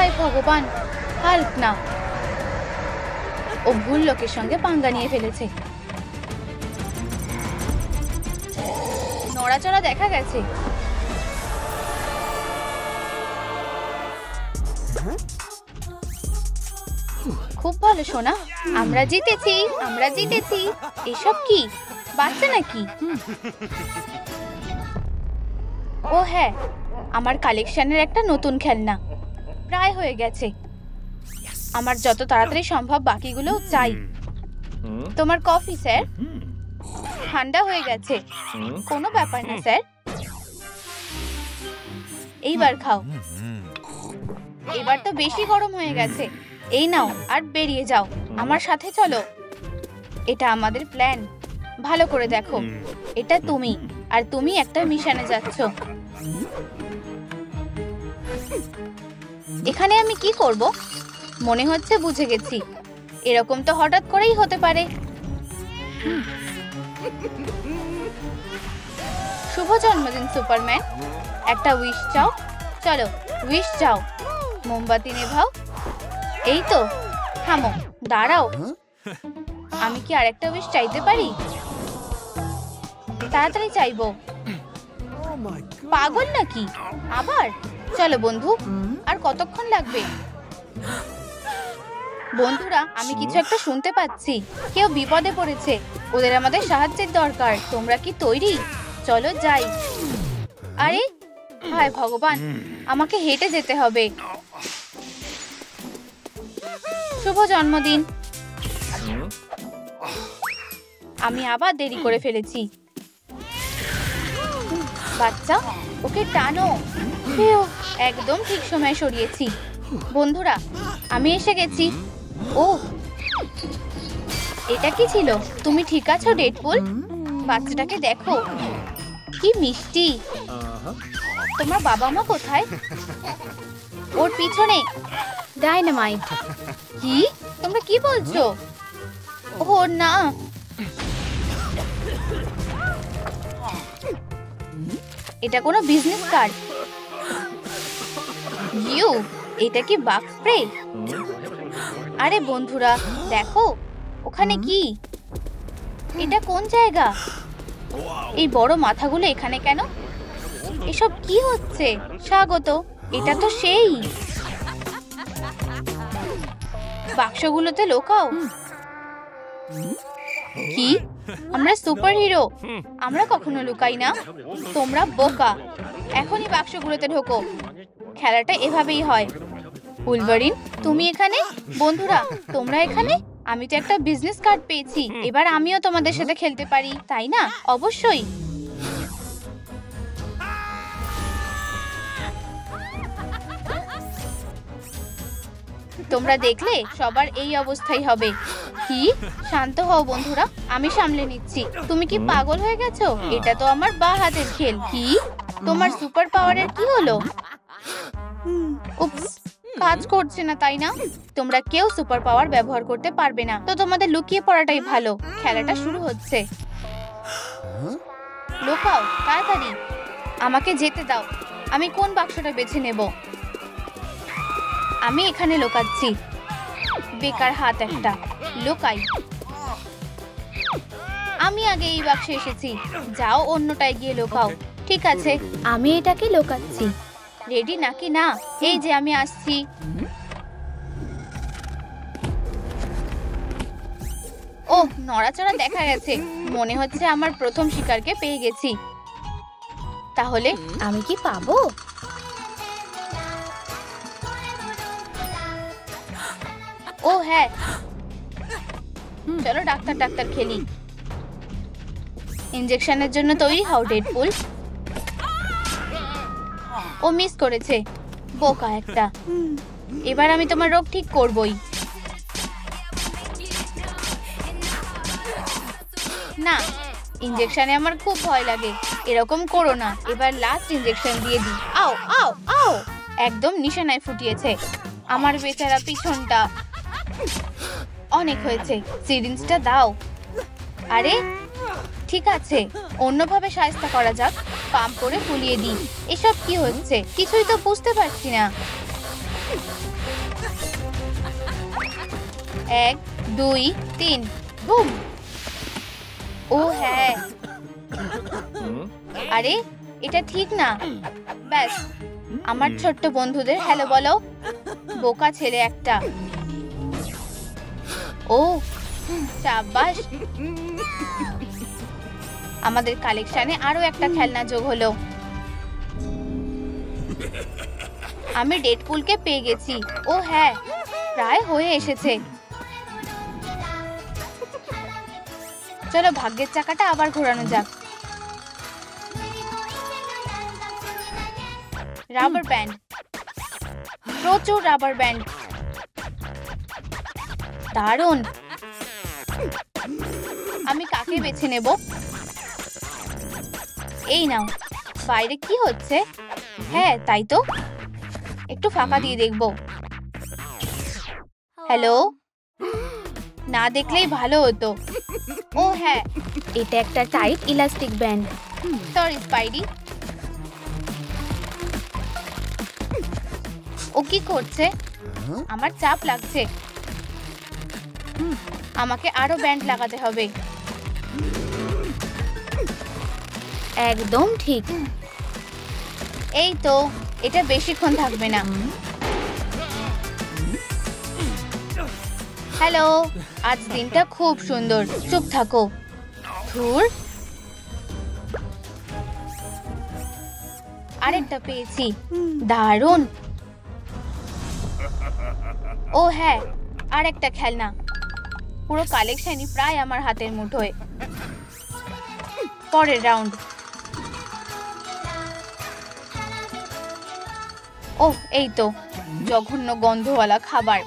হায় ভগবান, হাল্ক না, ও ভুল লোকের সঙ্গে পাঙ্গা নিয়ে ফেলেছে। নড়াচড়া দেখা গেছে। খুব ভালো সোনা, আমরা জিতেছি, আমরা জিতেছি। এসব কি বাচ্চা নাকি? ও হ্যাঁ, আমার কালেকশনের একটা নতুন খেলনা প্রায় হয়ে গেছে। আমার যত তাড়াতাড়ি সম্ভব বাকিগুলো চাই। তোমার কফি স্যার, ঠান্ডা হয়ে গেছে। কোনো ব্যাপার না স্যার, এইবার খাও। এবার তো বেশি গরম হয়ে গেছে। এই নাও আর বেরিয়ে যাও, আমার সাথে চলো। এটা আমাদের প্ল্যান, ভালো করে দেখো। এটা তুমি, আর তুমি একটা মিশনে যাচ্ছ। এখানে আমি কি করব? মনে হচ্ছে বুঝে গেছি। এরকম তো হঠাৎ করেই হতে পারে। শুভ জন্মদিন সুপারম্যান। একটা উইশ চাও, চলো উইশ চাও। মোমবাতি নেভাও। এই তো, থামো, দাঁড়াও। আমি কি আরেকটা উইশ চাইতে পারি? তাড়াতাড়ি চাইবো। পাগল নাকি? আবার চলো বন্ধু, আর কতক্ষণ লাগবে? বন্ধুরা, আমি কিছু একটা শুনতে পাচ্ছি। কেউ বিপদে পড়েছে, ওদের আমাদের সাহায্যের দরকার। তোমরা কি তৈরি? চলো যাই। আরে হায় ভগবান, আমাকে হেঁটে যেতে হবে। শুভ জন্মদিন। আমি আবার দেরি করে ফেলেছি। বাচ্চা, ওকে টানো। একদম ঠিক সময় সরিয়েছি। বন্ধুরা, আমি এসে গেছি। ও, এটা কি ছিল? তুমি ঠিক আছো ডেডপুল? বাচ্চাটাকে দেখো, কি মিষ্টি। তোমার বাবা মা কোথায়? ওর পিছনে ডাইনামাইট। কি? তোমরা কি বলছো? ও না, এটা কোনো বিজনেস কার্ড। ইউ, এটা কি বাগ স্প্রে? আরে বন্ধুরা দেখো, ওখানে কি? এটা কোন জায়গা? এই বড় মাথাগুলো এখানে কেন? এসব কি হচ্ছে? স্বাগত, এটা তো সেই বাক্সগুলোতে লোকাও। কি? আমরা সুপার হিরো? আমরা কখনো লুকাই না। তোমরা বোকা। এখনই বাক্সগুলোতে ঢোকো। খেলাটা এভাবেই হয়। উলভারিন, তুমি এখানে? বন্ধুরা, তোমরা এখানে? আমি তো একটা বিজনেস কার্ড পেয়েছি। এবার আমিও তোমাদের সাথে খেলতে পারি, তাই না? অবশ্যই। তোমরা দেখলে সবার এই অবস্থাই হবে। কি? শান্ত হও বন্ধুরা, আমি সামলে নিচ্ছি। তুমি কি পাগল হয়ে গেছো? এটা তো আমার বাঁ হাতের খেল। কি? তোমার সুপার পাওয়ারের কি হলো? উপস, কাজ করছে না, তাই না? তোমরা কেউ সুপার পাওয়ার ব্যবহার করতে পারবে না, তো তোমাদের লুকিয়ে পড়াটাই ভালো। খেলাটা শুরু হচ্ছে। লুকাও তাড়াতাড়ি। আমাকে যেতে দাও। আমি কোন বাক্সটা বেছে নেব? আমি এখানে লুকাচ্ছি। বেকার হাত একটা। লুকাই। আমি আগে এই বাক্সে এসেছি। যাও অন্যটায় গিয়ে লুকাও। ঠিক আছে, আমি এটাকে লুকাচ্ছি। রেডি নাকি না? এই যে আমি আসছি। ওহ, নড়াচড়া দেখা গেছে। মনে হচ্ছে আমার প্রথম শিকারকে পেয়ে গেছি। তাহলে আমি কি পাবো? ও হ্যাঁ, চলো ডাক্তার ডাক্তার খেলি। ইনজেকশনের জন্য তৈরি হও ডেডপুল। ও মিস করেছে, বোকা একটা। এবার আমি তোমার রোগ ঠিক করবই। না, ইনজেকশনে আমার খুব ভয় লাগে। এরকম করো না। এবার লাস্ট ইনজেকশন দিয়ে দিই। আও আও আও, একদম নিশানায় ফুটিয়েছে আমার বেচারা পিছনটা। অনেক হয়েছে, সিরিঞ্জটা দাও। আরে ঠিক আছে, অন্যভাবে সাহায্য করা যাক। পাম্প করে ফুলিয়ে দিই। এসব কি হচ্ছে? কিছুই তো বুঝতে পারছি না। 1 2 3 বুম। ও হ্যাঁ, আরে এটা ঠিক না। ব্যাস, আমার ছোট্ট বন্ধুদের হ্যালো বলো। বোকা ছেলে একটা। ও শাবাশ, আমাদের কালেকশনে আরো একটা খেলনা যোগ হলো। আমি ডেডপুলকে পেয়ে গেছি। ও হ্যাঁ, প্রায় হয়ে এসেছে। চলো ভাগ্যের চাকাটা আবার ঘোরানো যাক। রাবার ব্যান্ড, প্রচুর রাবার ব্যান্ড, দারুণ। আমি কাকে বেছে নেব? এই নাও। বাইরে কি হচ্ছে? হ্যাঁ তাই তো, একটু ফাঁকা দিয়ে দেখবো। হ্যালো, না দেখলেই ভালো হতো। ও হ্যাঁ, এটা একটা tight elastic band. Sorry Spidey. ও কি করছে? আমার চাপ লাগছে। আমাকে আরো ব্যান্ড লাগাতে হবে। একদম ঠিক। এই তো, এটা বেশিক্ষণ থাকবে না। হ্যালো, আজ দিনটা খুব সুন্দর। চুপ থাকো। ধুর, আরেকটা পেয়েছি। দারুণ। ও হ্যাঁ, আরেকটা খেলনা। পুরো কালেকশনই প্রায় আমার হাতের মুঠোয়। পরের রাউন্ড। ও এই তো, জঘন্য গন্ধওয়ালা খাবার।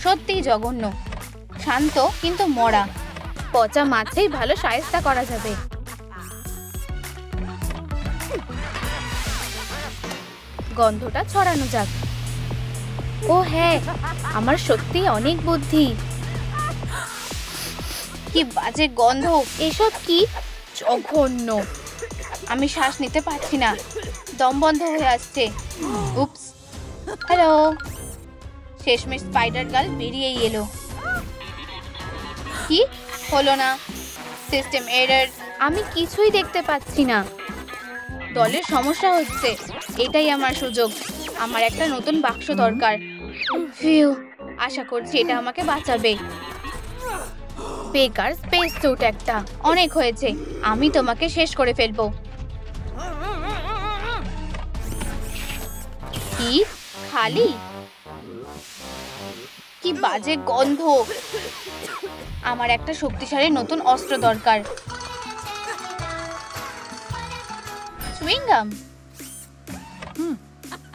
সত্যিই জঘন্য। শান্ত কিন্তু মরা। পচা মাছেই ভালো শায়েস্তা করা যাবে। গন্ধটা ছড়ানো যাক। ও হ্যাঁ, আমার সত্যি অনেক বুদ্ধি। কি বাজে গন্ধ! এসব কি? জঘন্য। আমি শ্বাস নিতে পারছি না, দম বন্ধ হয়ে আসছে। উপস। হ্যালো, শেষমেশ স্পাইডার গার্ল বেরিয়েই এলো। কি হলো না? System error. আমি কিছুই দেখতে পাচ্ছি না। দলের সমস্যা হচ্ছে। এটাই আমার সুযোগ। আমার একটা নতুন বাক্স দরকার। ফিউ, আশা করছি এটা আমাকে বাঁচাবে। বেকার স্পেস স্যুট একটা। অনেক হয়েছে, আমি তোমাকে শেষ করে ফেলবো। কি খালি? কি বাজে গন্ধ! আমার একটা শক্তিশালী নতুন অস্ত্র দরকার। চুইংগাম।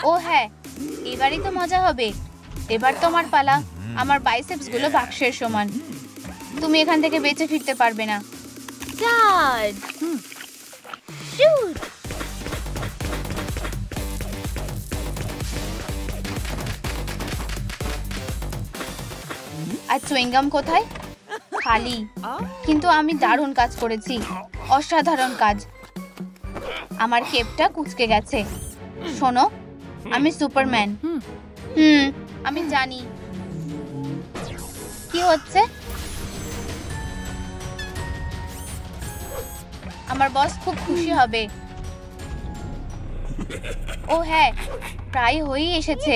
ও হ্যাঁ, এবারই তো মজা হবে। এবার তোমার পালা। আমার বাইসেপস গুলো বাক্সের সমান। তুমি এখান থেকে বেঁচে ফিরতে পারবে না। আর চুইংগাম কোথায়? খালি। কিন্তু আমি দারুণ কাজ করেছি। অসাধারণ কাজ। আমার কেপটা কুঁচকে গেছে। শোনো, আমি সুপারম্যান। আমি জানি। কি হচ্ছে? আমার বস খুব খুশি হবে। ও হ্যাঁ, প্রায় হয়েই এসেছে।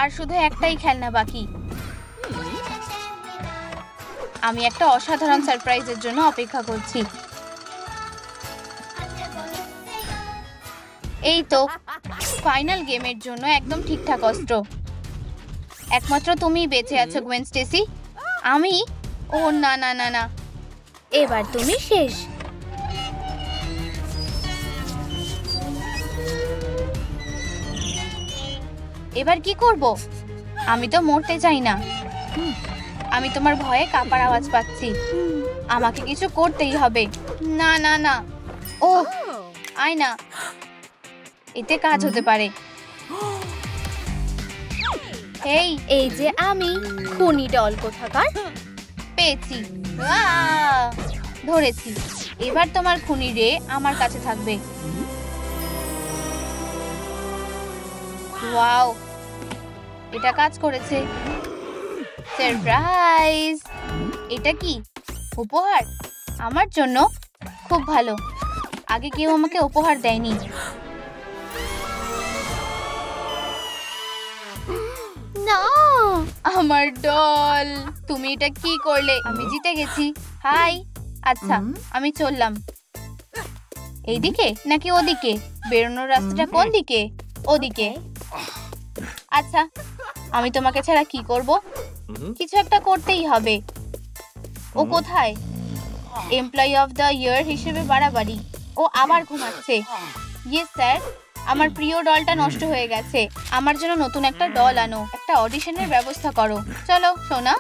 আর শুধু একটাই খেলনা বাকি। আমি একটা অসাধারণ সারপ্রাইজের জন্য অপেক্ষা করছি। এই তো, ফাইনাল গেমের জন্য একদম ঠিকঠাক অস্ত্র। একমাত্র তুমিই বেঁচে আছো গ্বেন স্টেসি। আমি? ও না না না না, এবার তুমি শেষ। এবার কি করব? আমি তো মরতে চাই না। আমি তোমার ভয়ে কাঁপার আওয়াজ পাচ্ছি। আমাকে কিছু করতেই হবে। না না না, ও আয় না, এতে কাজ হতে পারে। এই যে আমি, খুনি ডল কোথাকার। পেয়েছি, ধরেছি। এবার তোমার খুনি রে আমার কাছে থাকবে। ওয়াও, এটা কাজ করেছে। সারপ্রাইজ! এটা কি উপহার আমার জন্য? খুব ভালো, আগে কেউ আমাকে উপহার দেয়নি। না, আমার ডল! তুমি এটা কি করলে? আমি জিতে গেছি। হাই। আচ্ছা, আমি চললাম। এইদিকে নাকি ওদিকে? বেরোনোর রাস্তাটা কোন দিকে? ওদিকে। আচ্ছা, আমি তোমাকে ছাড়া কি করব? কিছু একটা করতেই হবে। ও কোথায়? এমপ্লয়ি অফ দ্য ইয়ার হিসেবে বাড়াবাড়ি। ও আবার ঘুমাচ্ছে। ইয়েস স্যার, আমার প্রিয় ডলটা নষ্ট হয়ে গেছে। আমার জন্য নতুন একটা ডল আনো। একটা অডিশনের ব্যবস্থা করো। চলো সোনা।